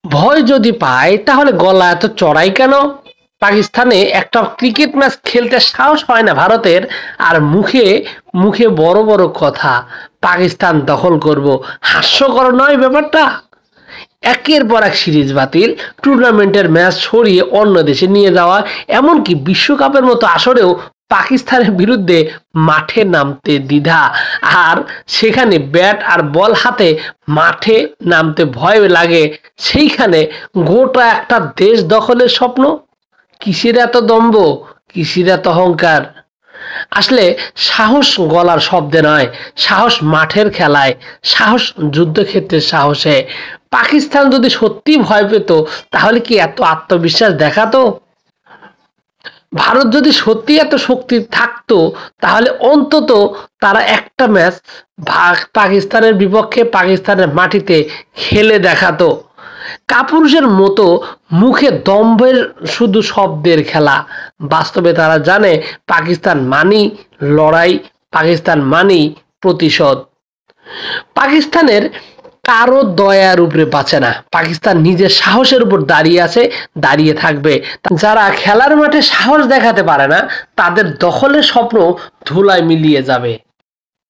ভয় যদি পায় তাহলে গলা এত চড়াই কেন? পাকিস্তানে একটা ক্রিকেট ম্যাচ খেলতে সাহস হয় না ভারতের, আর মুখে মুখে বড় বড় কথা, পাকিস্তান দখল করব। হাস্যকর নয় ব্যাপারটা? একের পর এক সিরিজ বাতিল, টুর্নামেন্টের ম্যাচ সরিয়ে অন্য দেশে নিয়ে যাওয়া, এমনকি বিশ্বকাপের মতো আসরেও পাকিস্তানের বিরুদ্ধে মাঠে নামতে দ্বিধা। আর সেখানে ব্যাট আর বল হাতে মাঠে নামতে ভয় লাগে। সেইখানে গোটা একটা দেশ দখলের স্বপ্ন। কিসের এত দম্ভ, কিসের এত অহংকার? আসলে সাহস গলার শব্দে নয়, সাহস মাঠের খেলায়, সাহস যুদ্ধক্ষেত্রের সাহসে। পাকিস্তান যদি সত্যি ভয় পেত তাহলে কি এত আত্মবিশ্বাস দেখাতো? ভারত যদি সত্যি এত শক্তি থাকতো তাহলে অন্তত তারা একটা ম্যাচ পাকিস্তানের বিপক্ষে পাকিস্তানের মাটিতে খেলে দেখাতো। কাপুরুষের মতো মুখে দম্ভের শুধু শব্দের খেলা, বাস্তবে তারা জানে পাকিস্তান মানি লড়াই, পাকিস্তান মানি প্রতিশোধ। পাকিস্তানের কারো দয়ার উপরে বাঁচে না, পাকিস্তান নিজের সাহসের উপর দাঁড়িয়ে আছে, দাঁড়িয়ে থাকবে। যারা খেলার মাঠে সাহস দেখাতে পারে না তাদের দখলের স্বপ্ন ধুলায় মিলিয়ে যাবে।